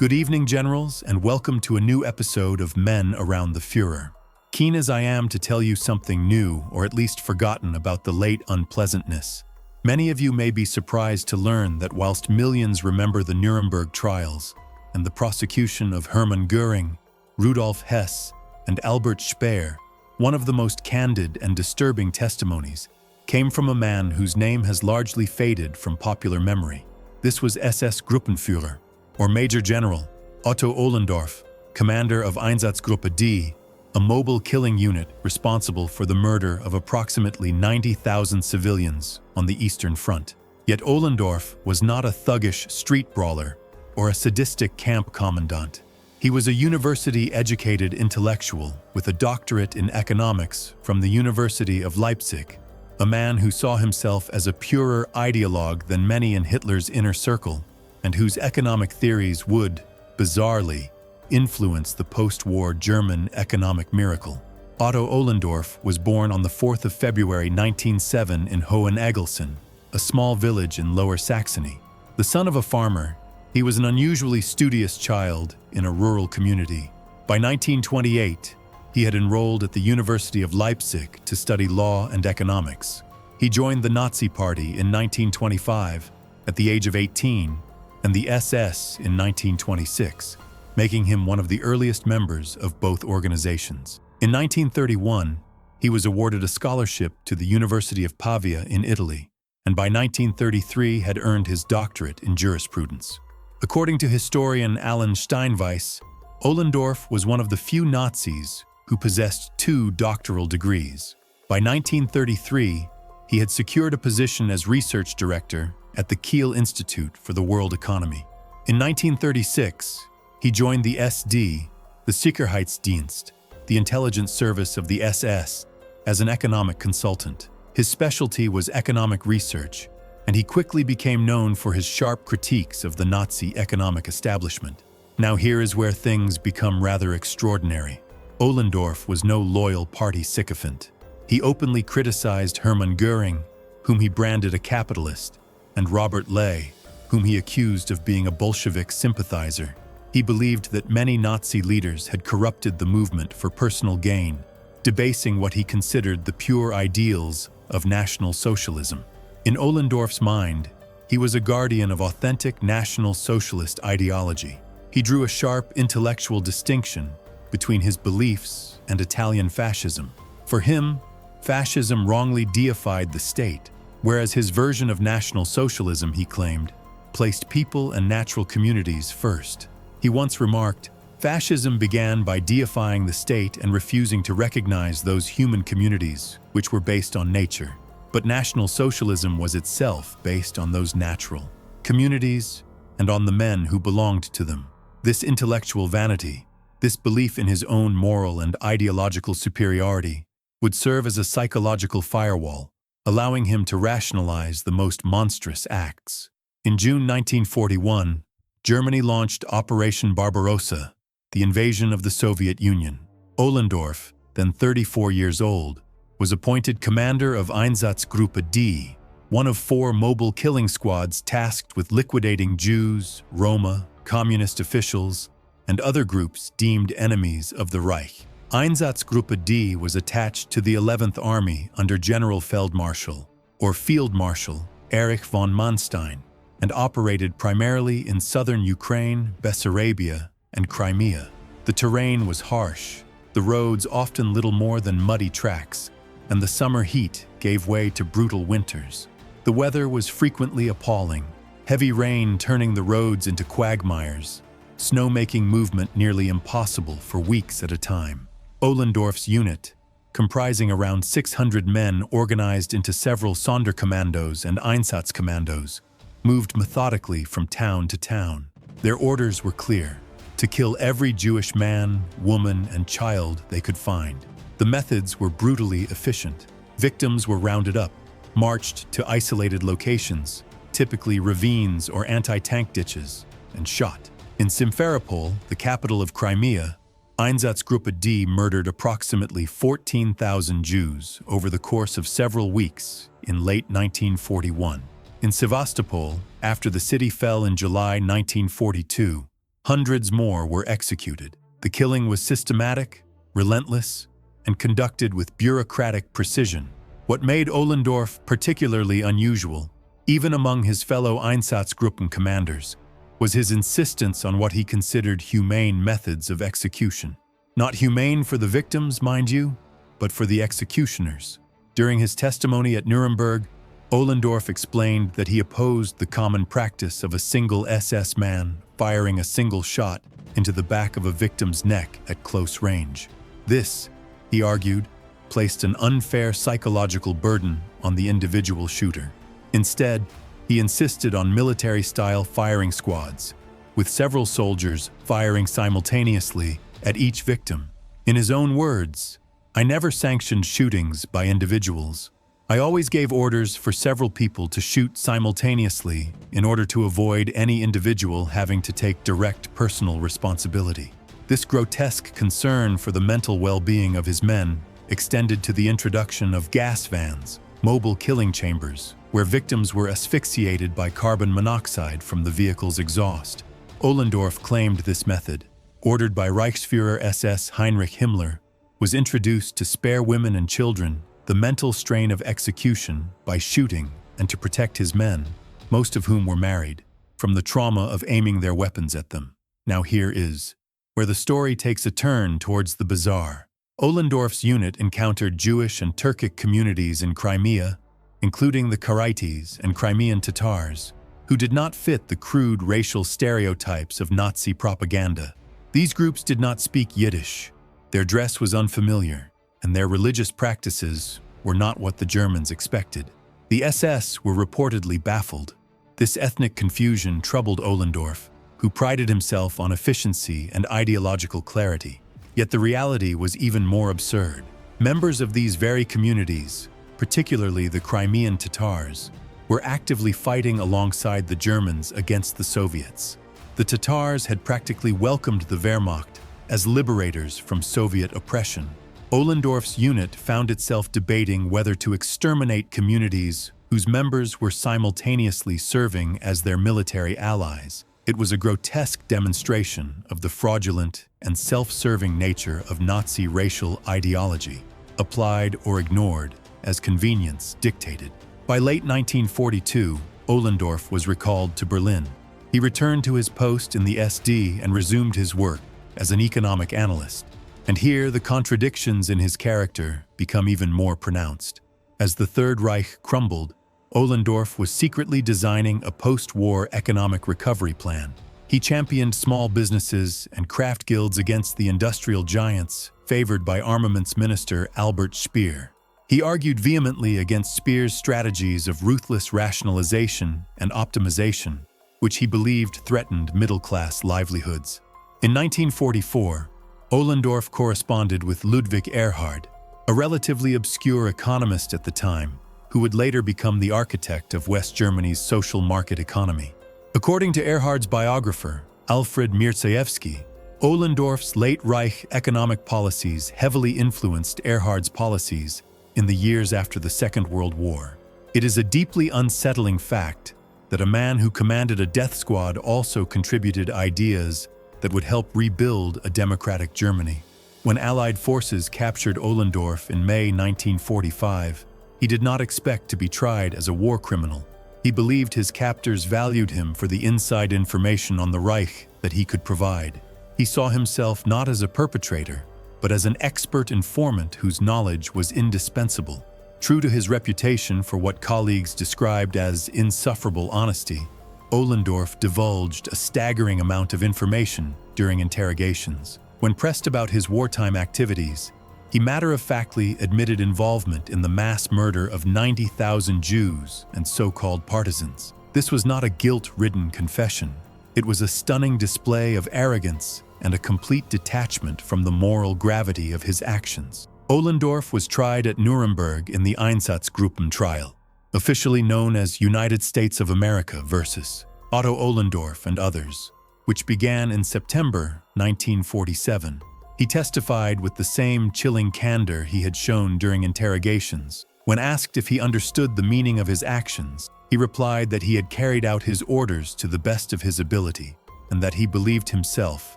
Good evening, generals, and welcome to a new episode of Men Around the Führer. Keen as I am to tell you something new, or at least forgotten about the late unpleasantness, many of you may be surprised to learn that whilst millions remember the Nuremberg Trials and the prosecution of Hermann Göring, Rudolf Hess, and Albert Speer, one of the most candid and disturbing testimonies came from a man whose name has largely faded from popular memory. This was SS-Gruppenführer, or Major General Otto Ohlendorf, commander of Einsatzgruppe D, a mobile killing unit responsible for the murder of approximately 90,000 civilians on the Eastern Front. Yet Ohlendorf was not a thuggish street brawler or a sadistic camp commandant. He was a university-educated intellectual with a doctorate in economics from the University of Leipzig, a man who saw himself as a purer ideologue than many in Hitler's inner circle, and whose economic theories would, bizarrely, influence the post-war German economic miracle. Otto Ohlendorf was born on the 4th of February 1907 in Hoheneggelsen, a small village in Lower Saxony. The son of a farmer, he was an unusually studious child in a rural community. By 1928, he had enrolled at the University of Leipzig to study law and economics. He joined the Nazi Party in 1925 at the age of 18, and the SS in 1926, making him one of the earliest members of both organizations. In 1931, he was awarded a scholarship to the University of Pavia in Italy, and by 1933 had earned his doctorate in jurisprudence. According to historian Alan Steinweiss, Ohlendorf was one of the few Nazis who possessed 2 doctoral degrees. By 1933, he had secured a position as research director at the Kiel Institute for the World Economy. In 1936, he joined the SD, the Sicherheitsdienst, the intelligence service of the SS, as an economic consultant. His specialty was economic research, and he quickly became known for his sharp critiques of the Nazi economic establishment. Now here is where things become rather extraordinary. Ohlendorf was no loyal party sycophant. He openly criticized Hermann Göring, whom he branded a capitalist, and Robert Ley, whom he accused of being a Bolshevik sympathizer. He believed that many Nazi leaders had corrupted the movement for personal gain, debasing what he considered the pure ideals of National Socialism. In Ohlendorf's mind, he was a guardian of authentic National Socialist ideology. He drew a sharp intellectual distinction between his beliefs and Italian fascism. For him, fascism wrongly deified the state, whereas his version of National Socialism, he claimed, placed people and natural communities first. He once remarked, "Fascism began by deifying the state and refusing to recognize those human communities which were based on nature. But National Socialism was itself based on those natural communities and on the men who belonged to them." This intellectual vanity, this belief in his own moral and ideological superiority, would serve as a psychological firewall, allowing him to rationalize the most monstrous acts. In June 1941, Germany launched Operation Barbarossa, the invasion of the Soviet Union. Ohlendorf, then 34 years old, was appointed commander of Einsatzgruppe D, one of 4 mobile killing squads tasked with liquidating Jews, Roma, communist officials, and other groups deemed enemies of the Reich. Einsatzgruppe D was attached to the 11th Army under General Feldmarschall, or Field Marshal, Erich von Manstein, and operated primarily in southern Ukraine, Bessarabia, and Crimea. The terrain was harsh, the roads often little more than muddy tracks, and the summer heat gave way to brutal winters. The weather was frequently appalling, heavy rain turning the roads into quagmires, snow making movement nearly impossible for weeks at a time. Ohlendorf's unit, comprising around 600 men organized into several Sonderkommandos and Einsatzkommandos, moved methodically from town to town. Their orders were clear: to kill every Jewish man, woman, and child they could find. The methods were brutally efficient. Victims were rounded up, marched to isolated locations, typically ravines or anti-tank ditches, and shot. In Simferopol, the capital of Crimea, Einsatzgruppe D murdered approximately 14,000 Jews over the course of several weeks in late 1941. In Sevastopol, after the city fell in July 1942, Hundreds more were executed. The killing was systematic, relentless, and conducted with bureaucratic precision. What made Ohlendorf particularly unusual, even among his fellow Einsatzgruppen commanders, was his insistence on what he considered humane methods of execution. Not humane for the victims, mind you, but for the executioners. During his testimony at Nuremberg, Ohlendorf explained that he opposed the common practice of a single SS man firing a single shot into the back of a victim's neck at close range. This, he argued, placed an unfair psychological burden on the individual shooter. Instead, he insisted on military-style firing squads, with several soldiers firing simultaneously at each victim. In his own words, "I never sanctioned shootings by individuals. I always gave orders for several people to shoot simultaneously in order to avoid any individual having to take direct personal responsibility." This grotesque concern for the mental well-being of his men extended to the introduction of gas vans, mobile killing chambers, where victims were asphyxiated by carbon monoxide from the vehicle's exhaust. Ohlendorf claimed this method, ordered by Reichsfuhrer SS Heinrich Himmler, was introduced to spare women and children the mental strain of execution by shooting and to protect his men, most of whom were married, from the trauma of aiming their weapons at them. Now here is where the story takes a turn towards the bizarre. Ohlendorf's unit encountered Jewish and Turkic communities in Crimea, including the Karaites and Crimean Tatars, who did not fit the crude racial stereotypes of Nazi propaganda. These groups did not speak Yiddish, their dress was unfamiliar, and their religious practices were not what the Germans expected. The SS were reportedly baffled. This ethnic confusion troubled Ohlendorf, who prided himself on efficiency and ideological clarity. Yet the reality was even more absurd. Members of these very communities, particularly the Crimean Tatars, were actively fighting alongside the Germans against the Soviets. The Tatars had practically welcomed the Wehrmacht as liberators from Soviet oppression. Ohlendorf's unit found itself debating whether to exterminate communities whose members were simultaneously serving as their military allies. It was a grotesque demonstration of the fraudulent and self-serving nature of Nazi racial ideology, applied or ignored as convenience dictated. By late 1942, Ohlendorf was recalled to Berlin. He returned to his post in the SD and resumed his work as an economic analyst. And here, the contradictions in his character become even more pronounced. As the Third Reich crumbled, Ohlendorf was secretly designing a post-war economic recovery plan. He championed small businesses and craft guilds against the industrial giants favored by Armaments Minister Albert Speer. He argued vehemently against Speer's strategies of ruthless rationalization and optimization, which he believed threatened middle-class livelihoods. In 1944, Ohlendorf corresponded with Ludwig Erhard, a relatively obscure economist at the time, who would later become the architect of West Germany's social market economy. According to Erhard's biographer, Alfred Mirzaevsky, Ohlendorf's late Reich economic policies heavily influenced Erhard's policies in the years after the Second World War. It is a deeply unsettling fact that a man who commanded a death squad also contributed ideas that would help rebuild a democratic Germany. When Allied forces captured Ohlendorf in May 1945, he did not expect to be tried as a war criminal. He believed his captors valued him for the inside information on the Reich that he could provide. He saw himself not as a perpetrator, but as an expert informant whose knowledge was indispensable. True to his reputation for what colleagues described as insufferable honesty, Ohlendorf divulged a staggering amount of information during interrogations. When pressed about his wartime activities, he matter-of-factly admitted involvement in the mass murder of 90,000 Jews and so-called partisans. This was not a guilt-ridden confession. It was a stunning display of arrogance and a complete detachment from the moral gravity of his actions. Ohlendorf was tried at Nuremberg in the Einsatzgruppen trial, officially known as United States of America versus Otto Ohlendorf and others, which began in September 1947. He testified with the same chilling candor he had shown during interrogations. When asked if he understood the meaning of his actions, he replied that he had carried out his orders to the best of his ability. and that he believed himself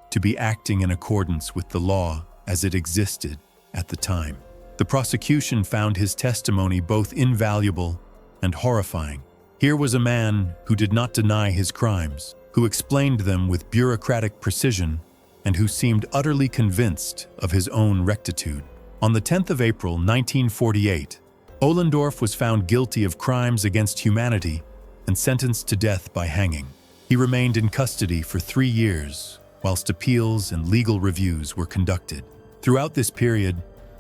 to be acting in accordance with the law as it existed at the time. The prosecution found his testimony both invaluable and horrifying. Here was a man who did not deny his crimes, who explained them with bureaucratic precision, and who seemed utterly convinced of his own rectitude. On the 10th of April 1948, Ohlendorf was found guilty of crimes against humanity and sentenced to death by hanging. He remained in custody for 3 years, whilst appeals and legal reviews were conducted. Throughout this period,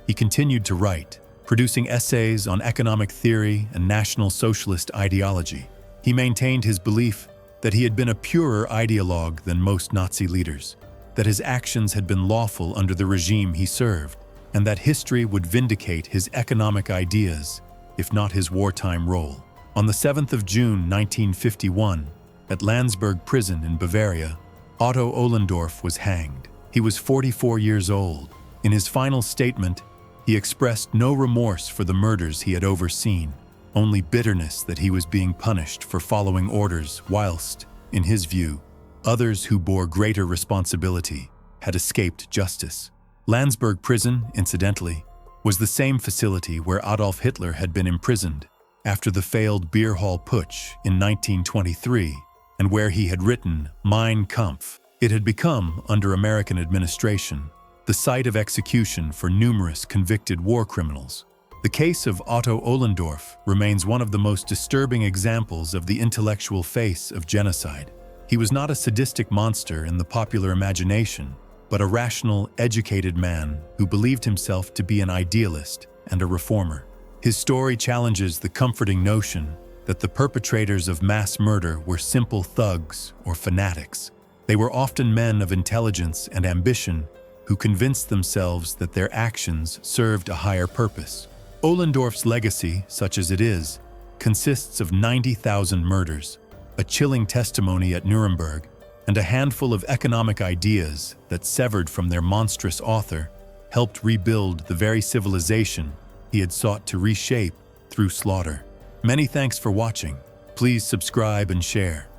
he continued to write, producing essays on economic theory and National Socialist ideology. He maintained his belief that he had been a purer ideologue than most Nazi leaders, that his actions had been lawful under the regime he served, and that history would vindicate his economic ideas, if not his wartime role. On the 7th of June 1951, at Landsberg prison in Bavaria, Otto Ohlendorf was hanged. He was 44 years old. In his final statement, he expressed no remorse for the murders he had overseen, only bitterness that he was being punished for following orders whilst, in his view, others who bore greater responsibility had escaped justice. Landsberg prison, incidentally, was the same facility where Adolf Hitler had been imprisoned after the failed beer hall putsch in 1923, and where he had written Mein Kampf. It had become, under American administration, the site of execution for numerous convicted war criminals. The case of Otto Ohlendorf remains one of the most disturbing examples of the intellectual face of genocide. He was not a sadistic monster in the popular imagination, but a rational, educated man who believed himself to be an idealist and a reformer. His story challenges the comforting notion that the perpetrators of mass murder were simple thugs or fanatics. They were often men of intelligence and ambition who convinced themselves that their actions served a higher purpose. Ohlendorf's legacy, such as it is, consists of 90,000 murders, a chilling testimony at Nuremberg, and a handful of economic ideas that, severed from their monstrous author, helped rebuild the very civilization he had sought to reshape through slaughter. Many thanks for watching. Please subscribe and share.